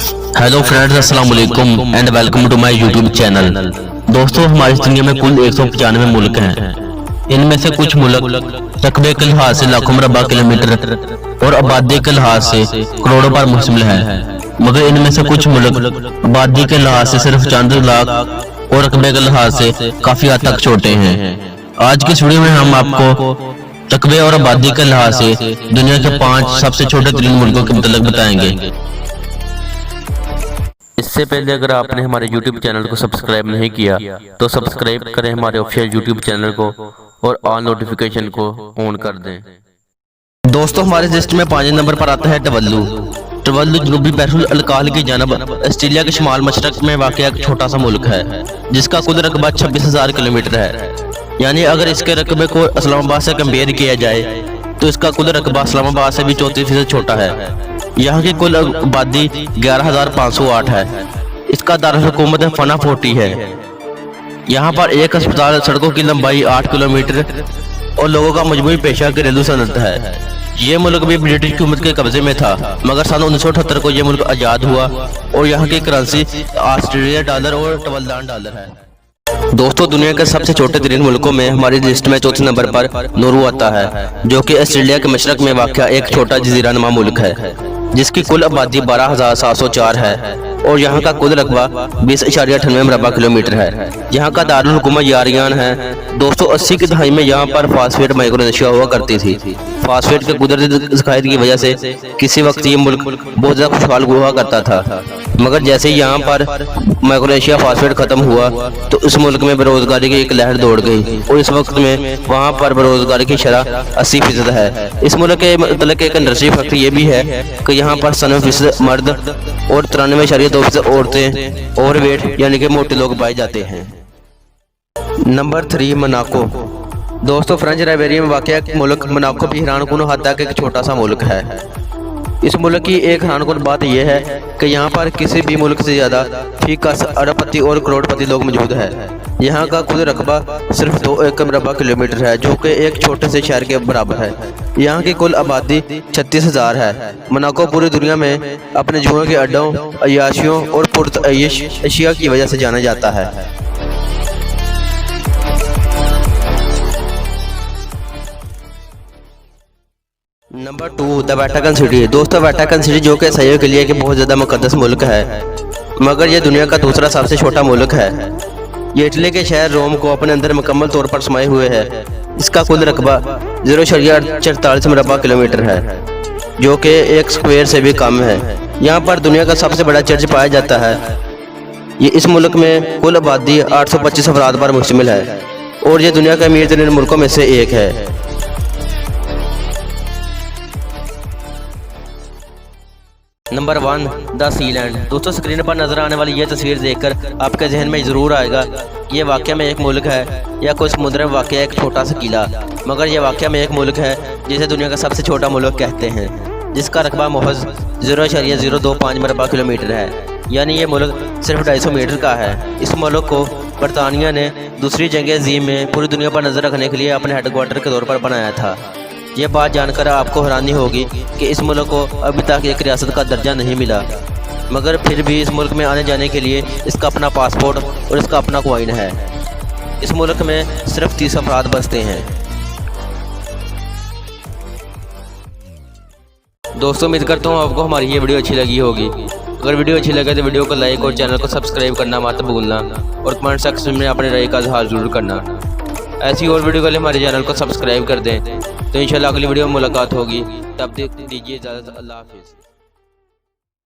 Hello friends, अस्सलाम वालेकुम and welcome to my YouTube channel. दोस्तों, हमारी दुनिया में कुल 195 मुल्क हैं। इनमें से कुछ मुल्क रकबे के लिहाज से लाखों मुरब्बा किलोमीटर और आबादी के लिहाज से करोड़ों पर मुश्तमिल हैं, मगर इनमें से कुछ मुल्क आबादी के लिहाज से सिर्फ चंद लाख और रकबे के लिहाज से काफी हद तक छोटे हैं। आज की इस वीडियो में हम आपको रकबे और आबादी के लिहाज से दुनिया के 5 सबसे छोटे तरीन मुल्कों के मतलब बताएंगे। इससे पहले अगर आपने हमारे YouTube चैनल को सब्सक्राइब नहीं किया तो सब्सक्राइब करें हमारे ऑफिशियल YouTube चैनल को और ऑल नोटिफिकेशन को ऑन कर दें। दोस्तों, हमारे लिस्ट में 5 नंबर पर आता है टवल्लु। टवल्लु जनूबी बहरुल अलकाल की जानब ऑस्ट्रेलिया के शुमाल मशरक में वाक़ एक छोटा सा मुल्क है, जिसका कुल रकबा 26,000 किलोमीटर है। यानी अगर इसके रकबे को इस्लामाबाद से कंपेयर किया जाए तो इसका कुल रकबा इस्लामाबाद से भी 34% छोटा है। यहाँ की कुल आबादी 11,508 है। इसका दारुल-हुकूमत फनाफोर्टी है। यहाँ पर एक अस्पताल, सड़कों की लंबाई 8 किलोमीटर और लोगों का मजमूई पेशा घरेलू सनत है। ये मुल्क भी ब्रिटिश हुकूमत के कब्जे में था, मगर सन 1978 को यह मुल्क आज़ाद हुआ और यहाँ की करेंसी ऑस्ट्रेलिया डॉलर और टवल्लान डॉलर है। दोस्तों, दुनिया के सबसे छोटे तरीन मुल्कों में हमारी लिस्ट में चौथे नंबर पर नौरू आता है, जो कि ऑस्ट्रेलिया के मशरक में वाक़ एक छोटा जजीरा नुमा मुल्क है, जिसकी कुल आबादी 12,704 है और यहाँ का कुल रकबा 20.98 मुरब्बा किलोमीटर है। यहाँ का दारुल हुकूमत यारियान है। 280 की दहाई में यहाँ पर फास्फेट माइक्रोनेशिया हुआ करती थी। फास्फेट के कुदरती ज़खायर की वजह से किसी वक्त ये मुल्क बहुत ज़्यादा खुशहाल हुआ करता था, मगर जैसे ही यहाँ पर माइक्रोनेशिया फास्फेट खत्म हुआ तो इस मुल्क में बेरोजगारी की एक लहर दौड़ गई और इस वक्त में वहाँ पर बेरोजगारी की शरह 80% है। इस मुल्क के मतलब एक इंडस्ट्री फैक्टर ये भी है कि यहाँ पर 90% मर्द और 93.2% औरतें ओवरवेट यानी कि मोटे लोग पाए जाते हैं। Number 3, Monaco. दोस्तों, फ्रेंच राइवेरिया में वाक़ एक मुल्क मोनाको भी हैरानकुन हद तक एक छोटा सा मुल्क है। इस मुल्क की एक हैरानकुन बात यह है कि यहाँ पर किसी भी मुल्क से ज़्यादा फीकस अरबपति और करोड़पति लोग मौजूद है। यहाँ का खुद रकबा सिर्फ 2 एकड़ मुरब्बा किलोमीटर है, जो कि एक छोटे से शहर के बराबर है। यहाँ की कुल आबादी 36,000 है। मोनाको पूरी दुनिया में अपने जुओं के अड्डों, अय्याशियों और पुरतअय्यश अशिया की वजह से जाना जाता है। Number 2, the Vatican city. दोस्तों, वेटिकन सिटी जो कि ईसाइयों के लिए बहुत ज़्यादा मुकद्दस मुल्क है, मगर यह दुनिया का दूसरा सबसे छोटा मुल्क है। ये इटली के शहर रोम को अपने अंदर मुकम्मल तौर पर समाये हुए है। इसका कुल रकबा 0.44 मुरब्बा किलोमीटर है, जो कि 1 स्क्वायर से भी कम है। यहाँ पर दुनिया का सबसे बड़ा चर्च पाया जाता है। ये इस मुल्क में कुल आबादी 825 अफराद पर मुश्तमिल है और ये दुनिया के अमीर तरीन मुल्कों में से एक है। Number 1, the Sealand. दोस्तों, स्क्रीन पर नजर आने वाली यह तस्वीर देखकर आपके जहन में ज़रूर आएगा ये वाक़या में एक मुल्क है या कोई समुद्र में वाक़ एक छोटा सा किला, मगर यह वाक़या में एक मुल्क है जिसे दुनिया का सबसे छोटा मुल्क कहते हैं, जिसका रकबा महज 0.025 मुरब्बा किलोमीटर है। यानी ये मुल्क सिर्फ 250 मीटर का है। इस मुल्क को बरतानिया ने दूसरी जंग अज़ीम में पूरी दुनिया पर नज़र रखने के लिए अपने हेडक्वार्टर के तौर पर बनाया था। ये बात जानकर आपको हैरानी होगी कि इस मुल्क को अभी तक एक रियासत का दर्जा नहीं मिला, मगर फिर भी इस मुल्क में आने जाने के लिए इसका अपना पासपोर्ट और इसका अपना कॉइन है। इस मुल्क में सिर्फ 30 अफराद बसते हैं। दोस्तों, उम्मीद करता हूँ आपको हमारी ये वीडियो अच्छी लगी होगी। अगर वीडियो अच्छी लगे तो वीडियो को लाइक और चैनल को सब्सक्राइब करना मत भूलना और कमेंट सेक्शन में अपने राय का इज़हार जरूर करना। ऐसी और वीडियो के लिए हमारे चैनल को सब्सक्राइब कर दें, तो इंशाल्लाह अगली वीडियो में मुलाकात होगी। तब तक दीजिए इजाज़त। अल्लाह हाफिज़।